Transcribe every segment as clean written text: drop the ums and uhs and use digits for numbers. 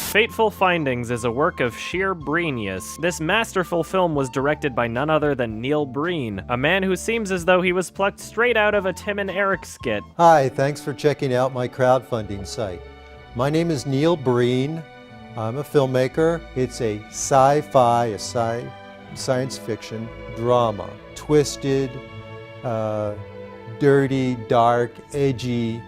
Fateful Findings is a work of sheer genius. This masterful film was directed by none other than Neil Breen, a man who seems as though he was plucked straight out of a Tim and Eric skit. Hi, thanks for checking out my crowdfunding site. My name is Neil Breen. I'm a filmmaker. It's a sci-fi, a science fiction drama. Twisted, dirty, dark, edgy.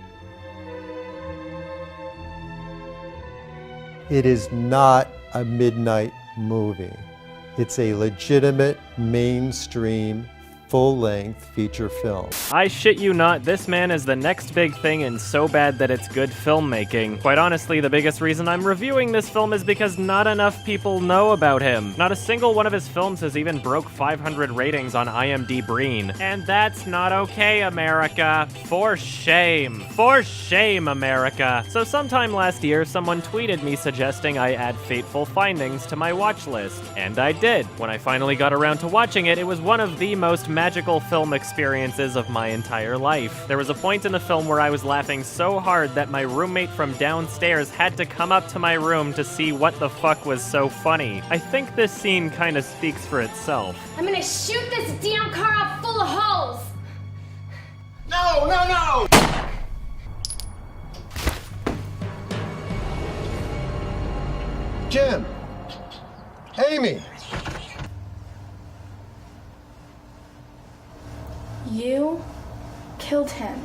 It is not a midnight movie. It's a legitimate, mainstream, full-length feature film. I shit you not, this man is the next big thing and so bad that it's good filmmaking. Quite honestly, the biggest reason I'm reviewing this film is because not enough people know about him. Not a single one of his films has even broke 500 ratings on IMDb. And that's not okay, America. For shame. For shame, America. So sometime last year, someone tweeted me suggesting I add Fateful Findings to my watch list. And I did. When I finally got around to watching it, it was one of the most magical film experiences of my entire life. There was a point in the film where I was laughing so hard that my roommate from downstairs had to come up to my room to see what the fuck was so funny. I think this scene kind of speaks for itself. I'm gonna shoot this damn car out full of holes! No, no, no! Jim! Amy! You killed him.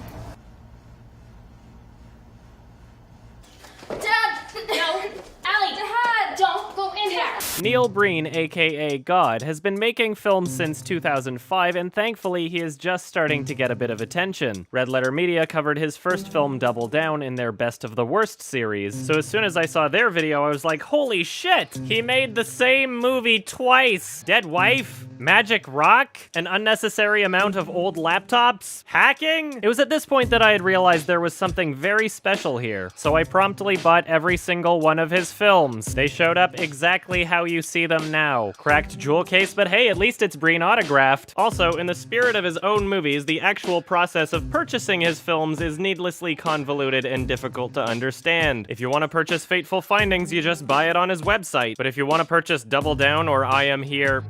Dad! No! Allie! Dad! Don't go in there! Neil Breen, aka God, has been making films since 2005, and thankfully he is just starting to get a bit of attention. Red Letter Media covered his first film Double Down in their Best of the Worst series, so as soon as I saw their video I was like, holy shit! He made the same movie twice! Dead Wife? Magic Rock? An unnecessary amount of old laptops? Hacking? It was at this point that I had realized there was something very special here, so I promptly bought every single one of his films. They showed up exactly how you see them now. Cracked jewel case, but hey, at least it's Breen autographed. Also, in the spirit of his own movies, the actual process of purchasing his films is needlessly convoluted and difficult to understand. If you want to purchase Fateful Findings, you just buy it on his website. But if you want to purchase Double Down or I Am Here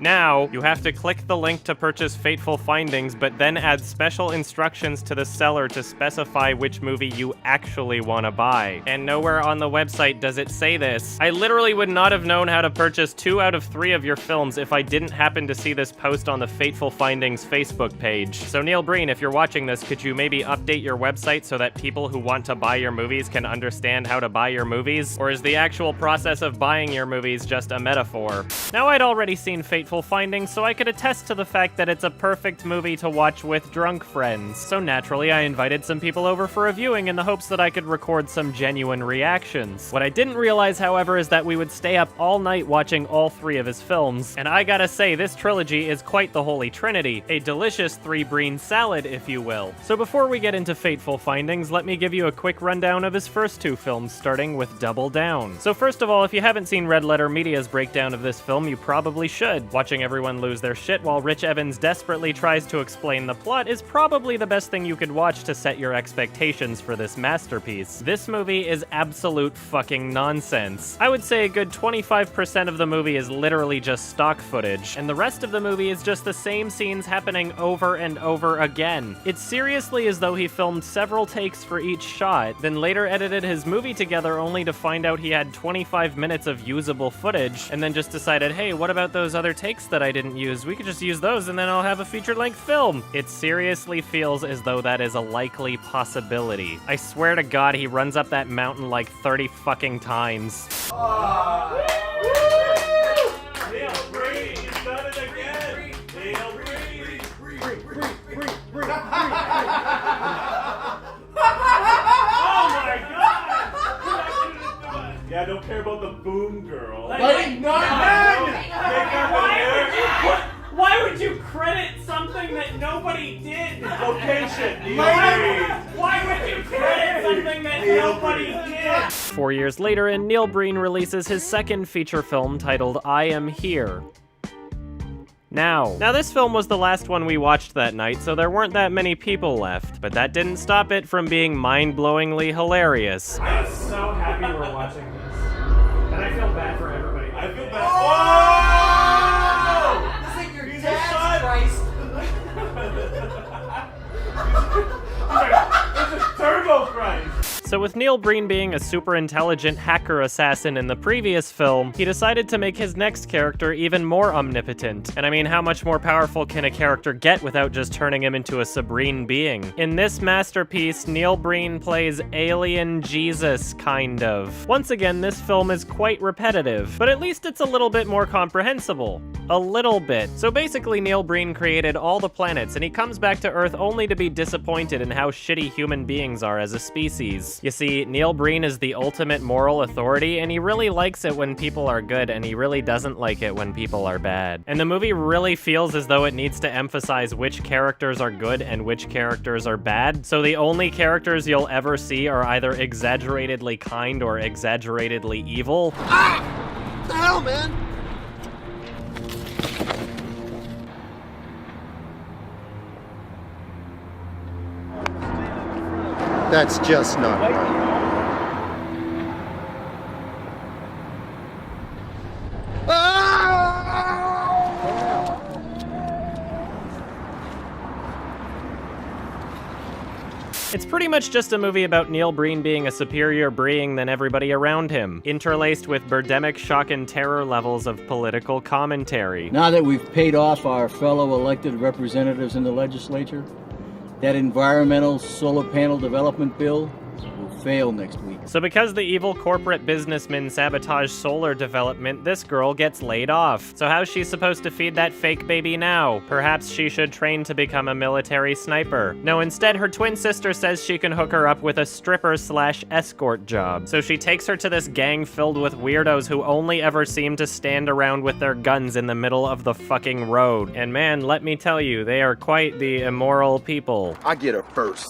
now, you have to click the link to purchase Fateful Findings, but then add special instructions to the seller to specify which movie you actually want to buy. And nowhere on the website does it say this. I literally would not have known how to purchase 2 out of 3 of your films if I didn't happen to see this post on the Fateful Findings Facebook page. So Neil Breen, if you're watching this, could you maybe update your website so that people who want to buy your movies can understand how to buy your movies? Or is the actual process of buying your movies just a metaphor? Now, I'd already seen Fateful Findings, so I could attest to the fact that it's a perfect movie to watch with drunk friends. So naturally, I invited some people over for a viewing in the hopes that I could record some genuine reactions. What I didn't realize, however, is that we would stay up all night watching all 3 of his films. And I gotta say, this trilogy is quite the holy trinity. A delicious 3 Breen salad, if you will. So before we get into Fateful Findings, let me give you a quick rundown of his first 2 films, starting with Double Down. So first of all, if you haven't seen Red Letter Media's breakdown of this film, you probably should. Watching everyone lose their shit while Rich Evans desperately tries to explain the plot is probably the best thing you could watch to set your expectations for this masterpiece. This movie is absolute fucking nonsense. I would say a good 25% of the movie is literally just stock footage, and the rest of the movie is just the same scenes happening over and over again. It's seriously as though he filmed several takes for each shot, then later edited his movie together only to find out he had 25 minutes of usable footage, and then just decided, hey, what about those other takes that I didn't use? We could just use those and then I'll have a feature-length film. It seriously feels as though that is a likely possibility. I swear to God, he runs up that mountain like 30 fucking times. Neil Breen, you've done it again! Neil Breen! Oh my God! Yeah, I don't care about the boom girl. Why would you credit something that nobody did? Location, Neil Why would you credit something that nobody did? 4 years later, and Neil Breen releases his second feature film titled I Am Here. Now, this film was the last one we watched that night, so there weren't that many people left, but that didn't stop it from being mind-blowingly hilarious. I'm so happy we're watching this. feel bad for everybody. I feel bad. Oh! This ain't your He's dad's Christ. It's a turbo Christ. So with Neil Breen being a super intelligent hacker assassin in the previous film, he decided to make his next character even more omnipotent. And I mean, how much more powerful can a character get without just turning him into a Sabrine being? In this masterpiece, Neil Breen plays Alien Jesus, kind of. Once again, this film is quite repetitive, but at least it's a little bit more comprehensible. A little bit. So basically, Neil Breen created all the planets, and he comes back to Earth only to be disappointed in how shitty human beings are as a species. You see, Neil Breen is the ultimate moral authority, and he really likes it when people are good, and he really doesn't like it when people are bad. And the movie really feels as though it needs to emphasize which characters are good and which characters are bad, so the only characters you'll ever see are either exaggeratedly kind or exaggeratedly evil. Ah! What the hell, man? That's just not right. It's pretty much just a movie about Neil Breen being a superior being than everybody around him, interlaced with birdemic shock and terror levels of political commentary. Now that we've paid off our fellow elected representatives in the legislature, that environmental solar panel development bill will fail next week. So because the evil corporate businessmen sabotage solar development, this girl gets laid off. So how's she supposed to feed that fake baby now? Perhaps she should train to become a military sniper. No, instead her twin sister says she can hook her up with a stripper/escort job. So she takes her to this gang filled with weirdos who only ever seem to stand around with their guns in the middle of the fucking road. And man, let me tell you, they are quite the immoral people. I get her first.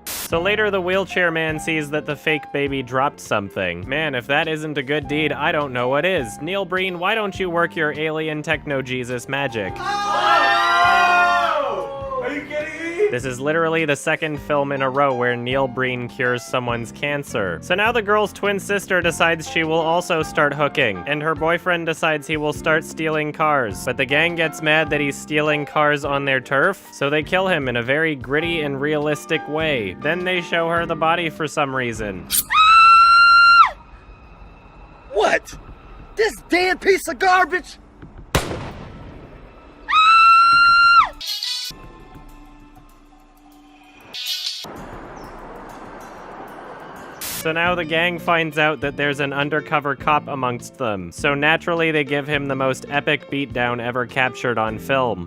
So later, the wheelchair man sees that the fake baby dropped something. Man, if that isn't a good deed, I don't know what is. Neil Breen, why don't you work your alien techno-Jesus magic? Oh! Are you kidding me? This is literally the second film in a row where Neil Breen cures someone's cancer. So now the girl's twin sister decides she will also start hooking, and her boyfriend decides he will start stealing cars. But the gang gets mad that he's stealing cars on their turf, so they kill him in a very gritty and realistic way. Then they show her the body for some reason. What? This damn piece of garbage? So now the gang finds out that there's an undercover cop amongst them. So naturally they give him the most epic beatdown ever captured on film.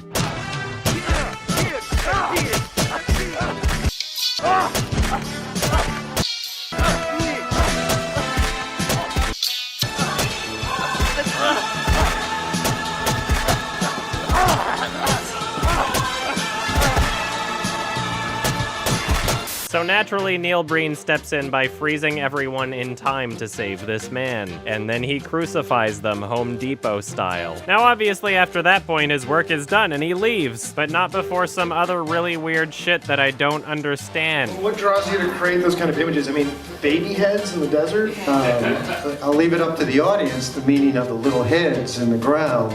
So naturally, Neil Breen steps in by freezing everyone in time to save this man, and then he crucifies them Home Depot style. Now obviously after that point his work is done and he leaves, but not before some other really weird shit that I don't understand. What draws you to create those kind of images? I mean, baby heads in the desert? I'll leave it up to the audience, the meaning of the little heads in the ground.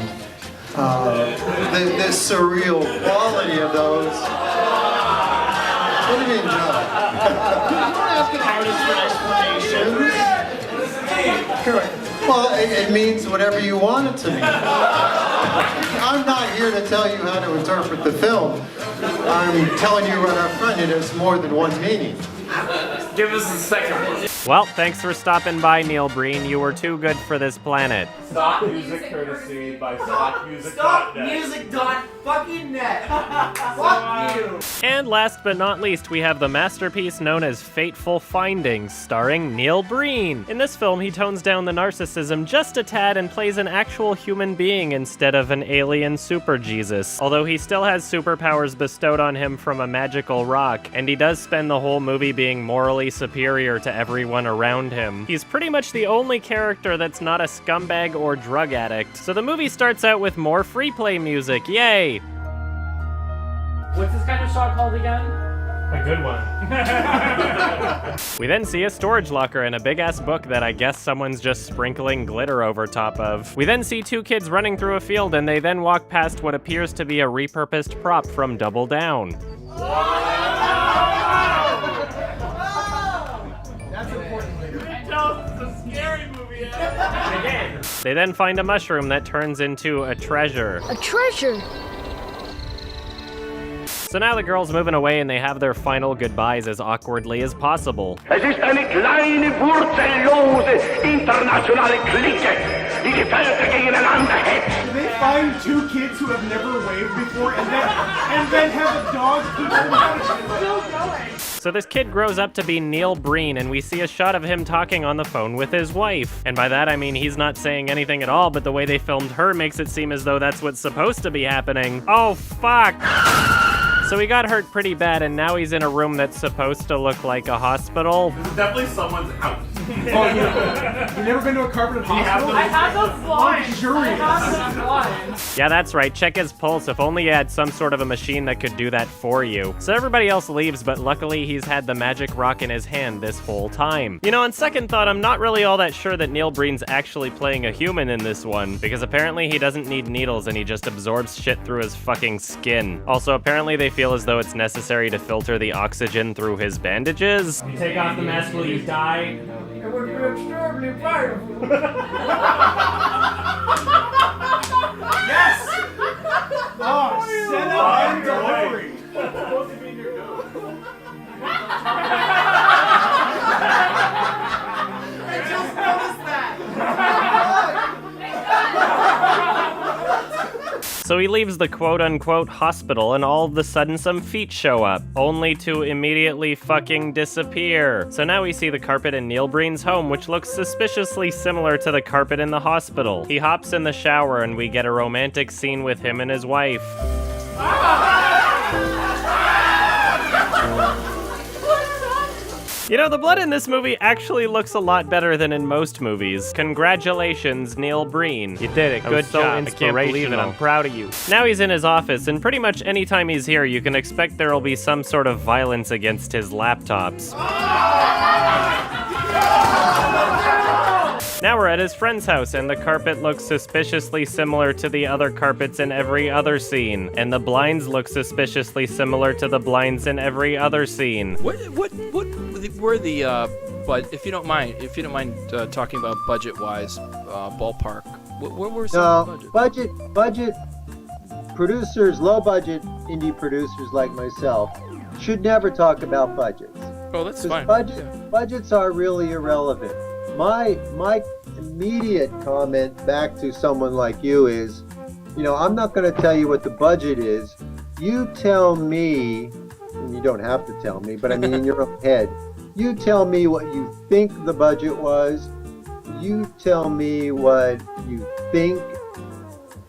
The surreal quality of those. What do you mean, John? Correct. Well, it means whatever you want it to mean. I'm not here to tell you how to interpret the film. I'm telling you right up front, it has more than one meaning. Give us a second one. Well, thanks for stopping by, Neil Breen. You were too good for this planet. Stop music courtesy by stopmusic.net. Stopmusic.fucking net. Fuck you. And last but not least, we have the masterpiece known as Fateful Findings, starring Neil Breen. In this film, he tones down the narcissism just a tad and plays an actual human being instead of an alien super Jesus. Although he still has superpowers bestowed on him from a magical rock, and he does spend the whole movie being morally superior to everyone around him. He's pretty much the only character that's not a scumbag or drug addict. So the movie starts out with more free play music, yay! What's this kind of shot called again? A good one. We then see a storage locker and a big-ass book that I guess someone's just sprinkling glitter over top of. We then see two kids running through a field, and they then walk past what appears to be a repurposed prop from Double Down. That's important later. Tell us it's a scary movie. Again. They then find a mushroom that turns into a treasure. A treasure? So now the girl's moving away and they have their final goodbyes as awkwardly as possible. Es ist eine kleine, wurzellose, internationale Clique, die die Völker gegeneinander hetzt. Do they find two kids who have never waved before and then have a dog keep them out? Still going. So this kid grows up to be Neil Breen, and we see a shot of him talking on the phone with his wife. And by that I mean he's not saying anything at all, but the way they filmed her makes it seem as though that's what's supposed to be happening. Oh, fuck! So he got hurt pretty bad, and now he's in a room that's supposed to look like a hospital. This is definitely someone's house. Oh, you've never been to a carpeted hospital? I have those lines. Luxurious. I have those lines. Yeah, that's right, check his pulse. If only you had some sort of a machine that could do that for you. So everybody else leaves, but luckily he's had the magic rock in his hand this whole time. You know, on second thought, I'm not really all that sure that Neil Breen's actually playing a human in this one, because apparently he doesn't need needles and he just absorbs shit through his fucking skin. Also, apparently they feel as though it's necessary to filter the oxygen through his bandages. You take off the mask, will you die? It would be extremely painful. Yes! Oh, set up and delivery. I just noticed that. So he leaves the quote-unquote hospital and all of a sudden some feet show up, only to immediately fucking disappear. So now we see the carpet in Neil Breen's home, which looks suspiciously similar to the carpet in the hospital. He hops in the shower and we get a romantic scene with him and his wife. You know, the blood in this movie actually looks a lot better than in most movies. Congratulations, Neil Breen. You did it. Good job. I can't believe it. I'm proud of you. Now he's in his office, and pretty much any time he's here, you can expect there will be some sort of violence against his laptops. Now we're at his friend's house, and the carpet looks suspiciously similar to the other carpets in every other scene. And the blinds look suspiciously similar to the blinds in every other scene. What were the, but if you don't mind talking about budget-wise, ballpark, what were some of the Budget producers, low-budget indie producers like myself should never talk about budgets. Oh, that's fine. Budgets are really irrelevant. My immediate comment back to someone like you is, you know, I'm not going to tell you what the budget is. You tell me, and you don't have to tell me, but I mean in your own head, you tell me what you think the budget was. You tell me what you think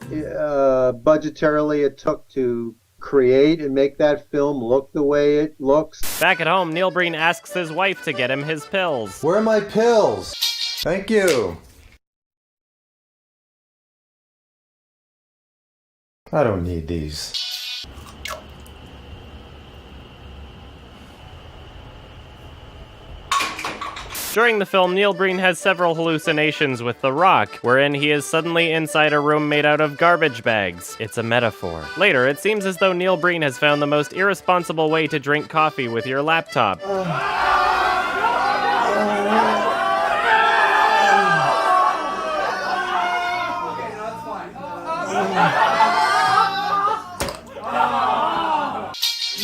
budgetarily it took to create and make that film look the way it looks. Back at home, Neil Breen asks his wife to get him his pills. Where are my pills? Thank you. I don't need these. During the film, Neil Breen has several hallucinations with The Rock, wherein he is suddenly inside a room made out of garbage bags. It's a metaphor. Later, it seems as though Neil Breen has found the most irresponsible way to drink coffee with your laptop.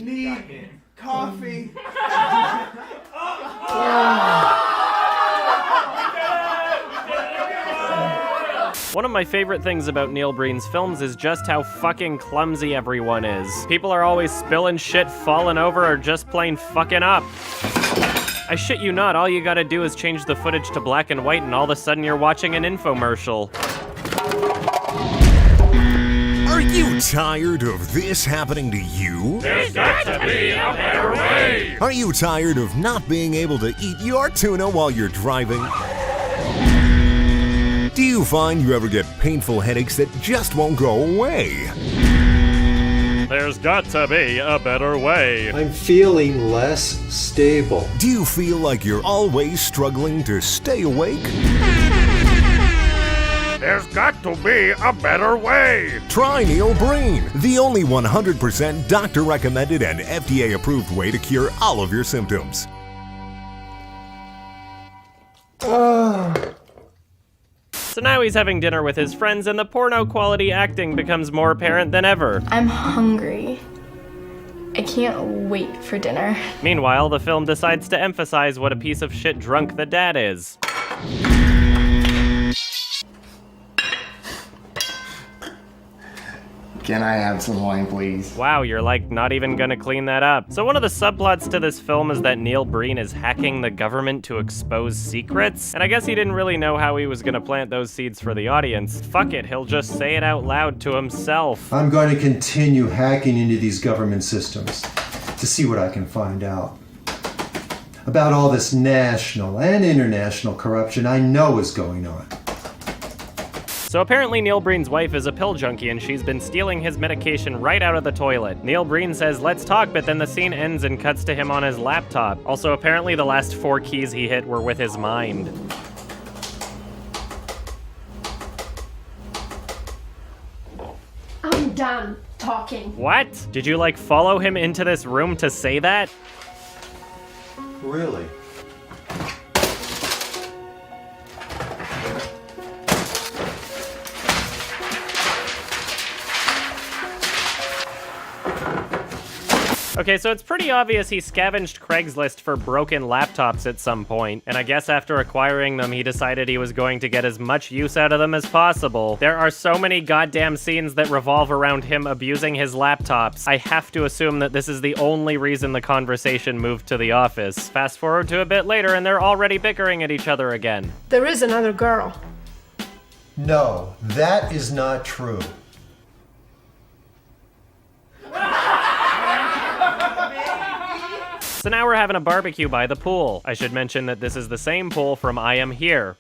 Need coffee. One of my favorite things about Neil Breen's films is just how fucking clumsy everyone is. People are always spilling shit, falling over, or just plain fucking up. I shit you not, all you gotta do is change the footage to black and white and all of a sudden you're watching an infomercial. Are you tired of this happening to you? There's got to be a better way! Are you tired of not being able to eat your tuna while you're driving? Do you find you ever get painful headaches that just won't go away? There's got to be a better way. I'm feeling less stable. Do you feel like you're always struggling to stay awake? There's got to be a better way! Try Neil Breen, the only 100% doctor-recommended and FDA-approved way to cure all of your symptoms. So now he's having dinner with his friends and the porno-quality acting becomes more apparent than ever. I'm hungry. I can't wait for dinner. Meanwhile, the film decides to emphasize what a piece of shit drunk the dad is. Can I have some wine, please? Wow, you're like not even gonna clean that up. So one of the subplots to this film is that Neil Breen is hacking the government to expose secrets. And I guess he didn't really know how he was gonna plant those seeds for the audience. Fuck it, he'll just say it out loud to himself. I'm going to continue hacking into these government systems to see what I can find out about all this national and international corruption I know is going on. So apparently Neil Breen's wife is a pill junkie and she's been stealing his medication right out of the toilet. Neil Breen says, let's talk, but then the scene ends and cuts to him on his laptop. Also, apparently the last 4 keys he hit were with his mind. I'm done talking. What? Did you like follow him into this room to say that? Really? Okay, so it's pretty obvious he scavenged Craigslist for broken laptops at some point, and I guess after acquiring them, he decided he was going to get as much use out of them as possible. There are so many goddamn scenes that revolve around him abusing his laptops. I have to assume that this is the only reason the conversation moved to the office. Fast forward to a bit later, and they're already bickering at each other again. There is another girl. No, that is not true. So now we're having a barbecue by the pool. I should mention that this is the same pool from I Am Here.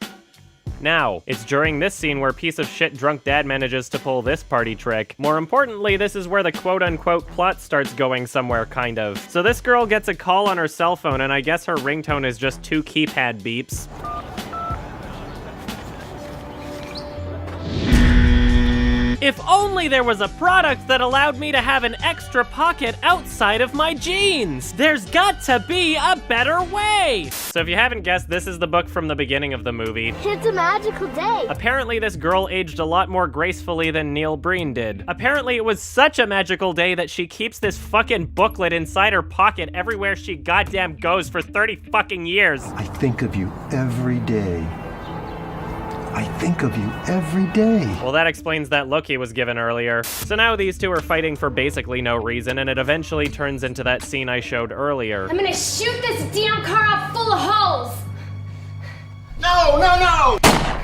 Now, it's during this scene where piece of shit drunk dad manages to pull this party trick. More importantly, this is where the quote-unquote plot starts going somewhere, kind of. So this girl gets a call on her cell phone, and I guess her ringtone is just 2 keypad beeps. If only there was a product that allowed me to have an extra pocket outside of my jeans! There's got to be a better way! So if you haven't guessed, this is the book from the beginning of the movie. It's a magical day. Apparently this girl aged a lot more gracefully than Neil Breen did. Apparently it was such a magical day that she keeps this fucking booklet inside her pocket everywhere she goddamn goes for 30 fucking years. I think of you every day. I think of you every day. Well, that explains that look he was given earlier. So now these two are fighting for basically no reason, and it eventually turns into that scene I showed earlier. I'm gonna shoot this damn car out full of holes! No, no,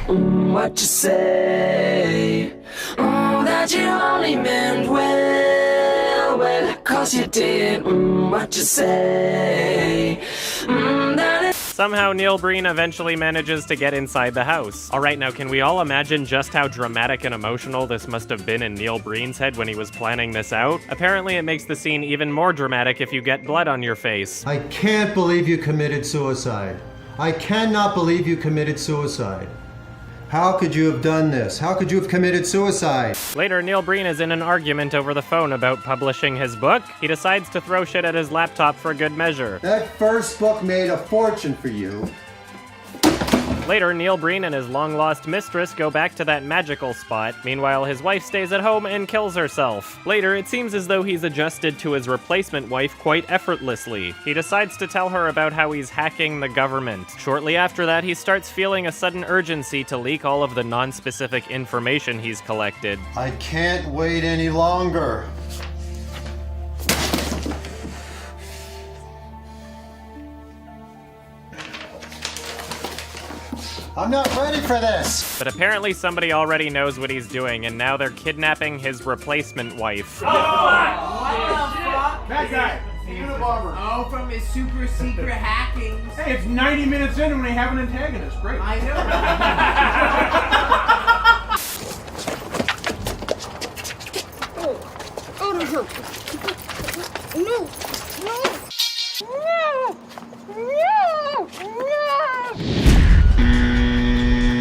no! What you say? That you only meant well, well, 'cause you did. What you say? Somehow Neil Breen eventually manages to get inside the house. Alright, now can we all imagine just how dramatic and emotional this must have been in Neil Breen's head when he was planning this out? Apparently it makes the scene even more dramatic if you get blood on your face. I can't believe you committed suicide. I cannot believe you committed suicide. How could you have done this? How could you have committed suicide? Later, Neil Breen is in an argument over the phone about publishing his book. He decides to throw shit at his laptop for good measure. That first book made a fortune for you. Later, Neil Breen and his long-lost mistress go back to that magical spot. Meanwhile, his wife stays at home and kills herself. Later, it seems as though he's adjusted to his replacement wife quite effortlessly. He decides to tell her about how he's hacking the government. Shortly after that, he starts feeling a sudden urgency to leak all of the non-specific information he's collected. I can't wait any longer. I'm not ready for this! But apparently somebody already knows what he's doing, and now they're kidnapping his replacement wife. That guy! Unabomber. Oh, from his super secret hacking. Hey, it's 90 minutes in when they have an antagonist. Great. I know.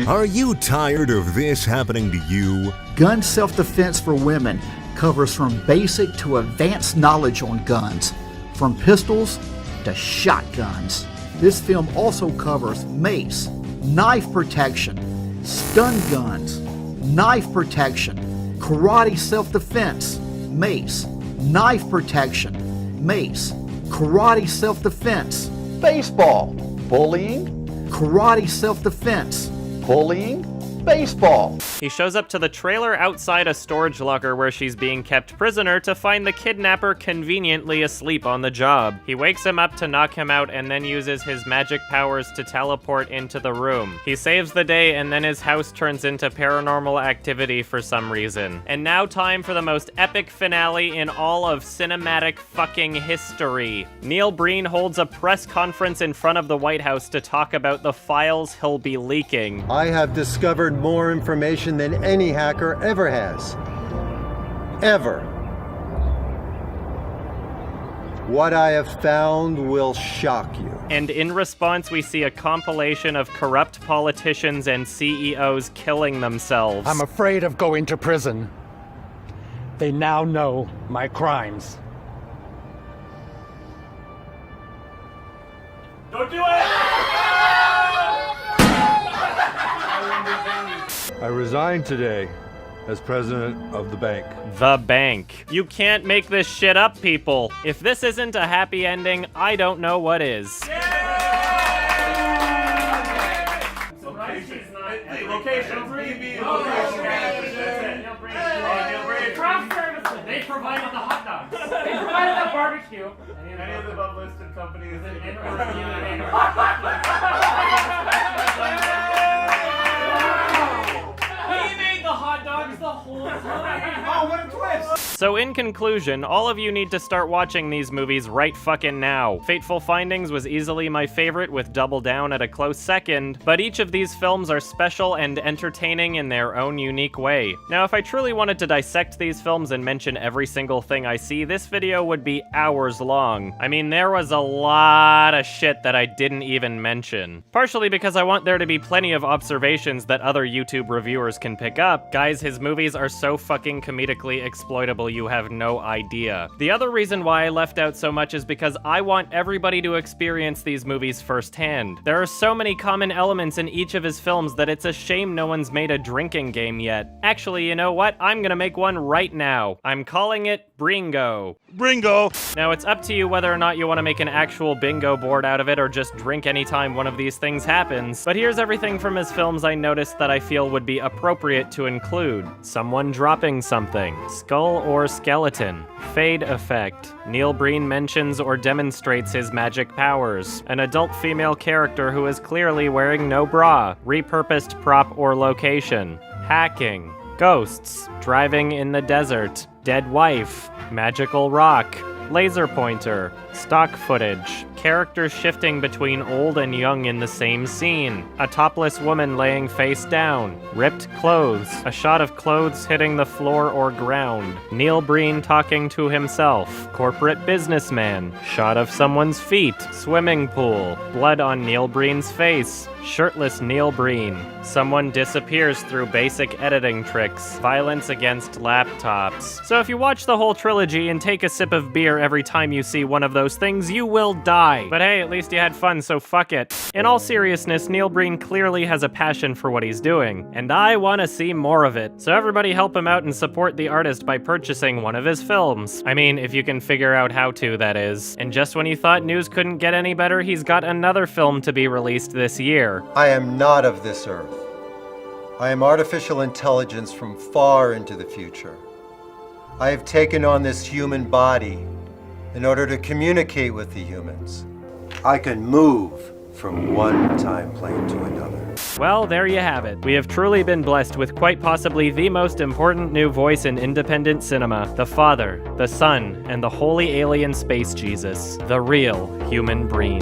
Are you tired of this happening to you? Gun Self-Defense for Women covers from basic to advanced knowledge on guns, from pistols to shotguns. This film also covers mace, knife protection, stun guns, knife protection, karate self-defense, mace, knife protection, mace, karate self-defense, baseball, bullying, karate self-defense, bullying, baseball. He shows up to the trailer outside a storage locker where she's being kept prisoner to find the kidnapper conveniently asleep on the job. He wakes him up to knock him out and then uses his magic powers to teleport into the room. He saves the day and then his house turns into paranormal activity for some reason. And now time for the most epic finale in all of cinematic fucking history. Neil Breen holds a press conference in front of the White House to talk about the files he'll be leaking. I have discovered more information than any hacker ever has. Ever. What I have found will shock you. And in response, we see a compilation of corrupt politicians and CEOs killing themselves. I'm afraid of going to prison. They now know my crimes. Don't do it! I resigned today as president of the bank. The bank. You can't make this shit up, people. If this isn't a happy ending, I don't know what is. Location. Craft services. They provided the hot dogs. They provided the barbecue. Any of the above-listed companies. He made the hot dogs the whole time. Oh, what a twist! So in conclusion, all of you need to start watching these movies right fucking now. Fateful Findings was easily my favorite, with Double Down at a close second, but each of these films are special and entertaining in their own unique way. Now, if I truly wanted to dissect these films and mention every single thing I see, this video would be hours long. I mean, there was a lot of shit that I didn't even mention. Partially because I want there to be plenty of observations that other YouTube reviewers can pick up. Guys, his movies are so fucking comedically exploitable, you have no idea. The other reason why I left out so much is because I want everybody to experience these movies firsthand. There are so many common elements in each of his films that it's a shame no one's made a drinking game yet. Actually, you know what? I'm gonna make one right now. I'm calling it Bringo. Bringo! Now, it's up to you whether or not you want to make an actual bingo board out of it or just drink anytime one of these things happens. But here's everything from his films I noticed that I feel would be appropriate to include. Someone dropping something. Skull or skeleton. Fade effect. Neil Breen mentions or demonstrates his magic powers. An adult female character who is clearly wearing no bra. Repurposed prop or location. Hacking. Ghosts. Driving in the desert. Dead wife. Magical rock. Laser pointer. Stock footage. Characters shifting between old and young in the same scene. A topless woman laying face down. Ripped clothes. A shot of clothes hitting the floor or ground. Neil Breen talking to himself. Corporate businessman. Shot of someone's feet. Swimming pool. Blood on Neil Breen's face. Shirtless Neil Breen. Someone disappears through basic editing tricks. Violence against laptops. So if you watch the whole trilogy and take a sip of beer every time you see one of those things, you will die. die. But hey, at least you had fun, so fuck it. In all seriousness, Neil Breen clearly has a passion for what he's doing, and I want to see more of it. So everybody help him out and support the artist by purchasing one of his films. I mean, if you can figure out how to, that is. And just when you thought news couldn't get any better, he's got another film to be released this year. I am not of this earth. I am artificial intelligence from far into the future. I have taken on this human body in order to communicate with the humans. I can move from one time plane to another. Well, there you have it. We have truly been blessed with quite possibly the most important new voice in independent cinema. The Father, the Son, and the holy alien space Jesus. The real human Breen.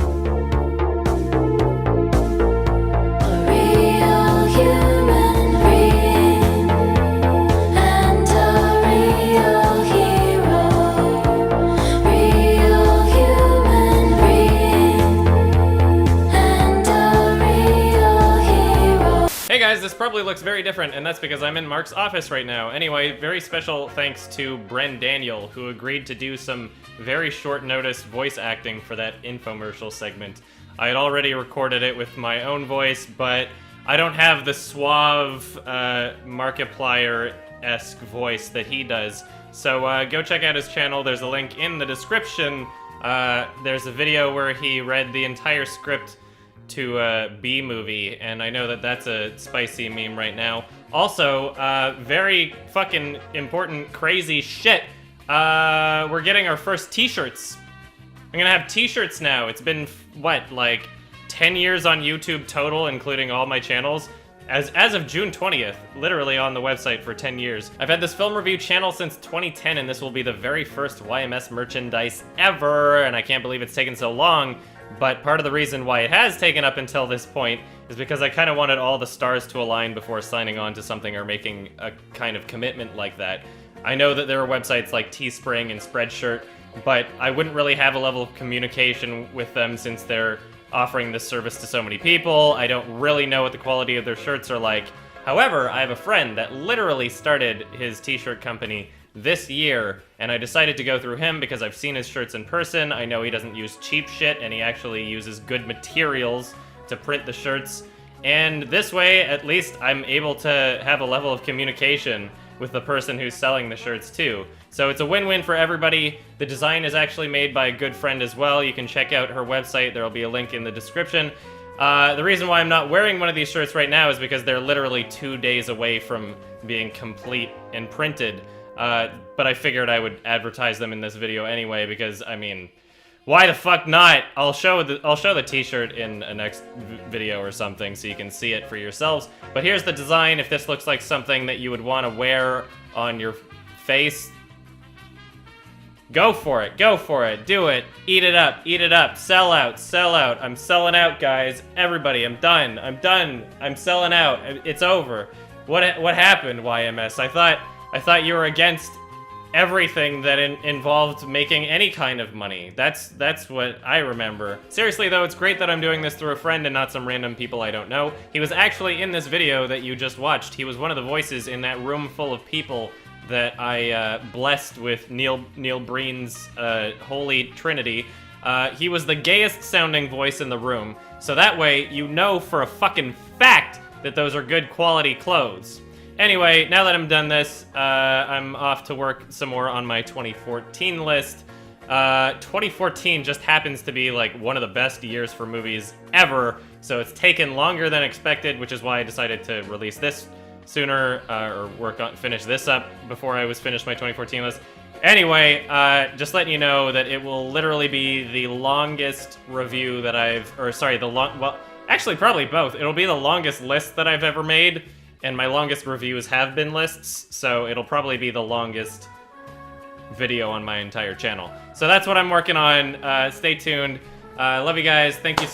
Hey guys, this probably looks very different, and that's because I'm in Mark's office right now. Anyway, very special thanks to Bren Daniel, who agreed to do some very short notice voice acting for that infomercial segment. I had already recorded it with my own voice, but I don't have the suave, Markiplier-esque voice that he does. So go check out his channel, there's a link in the description. There's a video where he read the entire script to a B movie, and I know that that's a spicy meme right now. Also, very fucking important, crazy shit. We're getting our first t-shirts. I'm gonna have t-shirts now. It's been, what, like 10 years on YouTube total, including all my channels. As of June 20th, literally on the website for 10 years. I've had this film review channel since 2010, and this will be the very first YMS merchandise ever, and I can't believe it's taken so long. But part of the reason why it has taken up until this point is because I kind of wanted all the stars to align before signing on to something or making a kind of commitment like that. I know that there are websites like Teespring and Spreadshirt, but I wouldn't really have a level of communication with them since they're offering this service to so many people. I don't really know what the quality of their shirts are like. However, I have a friend that literally started his t-shirt company this year, and I decided to go through him because I've seen his shirts in person. I know he doesn't use cheap shit, and he actually uses good materials to print the shirts. And this way, at least, I'm able to have a level of communication with the person who's selling the shirts too. So it's a win-win for everybody. The design is actually made by a good friend as well. You can check out her website. There'll be a link in the description. The reason why I'm not wearing one of these shirts right now is because they're literally 2 days away from being complete and printed. But I figured I would advertise them in this video anyway because, I mean, why the fuck not? I'll show the t-shirt in a next video or something so you can see it for yourselves. But here's the design. If this looks like something that you would want to wear on your face, go for it, do it, eat it up, sell out, I'm selling out, guys, everybody, I'm done, I'm selling out, it's over. What happened, YMS? I thought you were against everything that involved making any kind of money. That's what I remember. Seriously though, it's great that I'm doing this through a friend and not some random people I don't know. He was actually in this video that you just watched. He was one of the voices in that room full of people that I blessed with Neil Breen's Holy Trinity. He was the gayest sounding voice in the room, so that way you know for a fucking fact that those are good quality clothes. Anyway, now that I'm done this, I'm off to work some more on my 2014 list. 2014 just happens to be like one of the best years for movies ever, so it's taken longer than expected, which is why I decided to release this sooner, or finish this up before I was finished my 2014 list. Anyway, just letting you know that it will literally be the longest review that well, actually probably both. It'll be the longest list that I've ever made, and my longest reviews have been lists, so it'll probably be the longest video on my entire channel. So that's what I'm working on. Stay tuned. Love you guys. Thank you so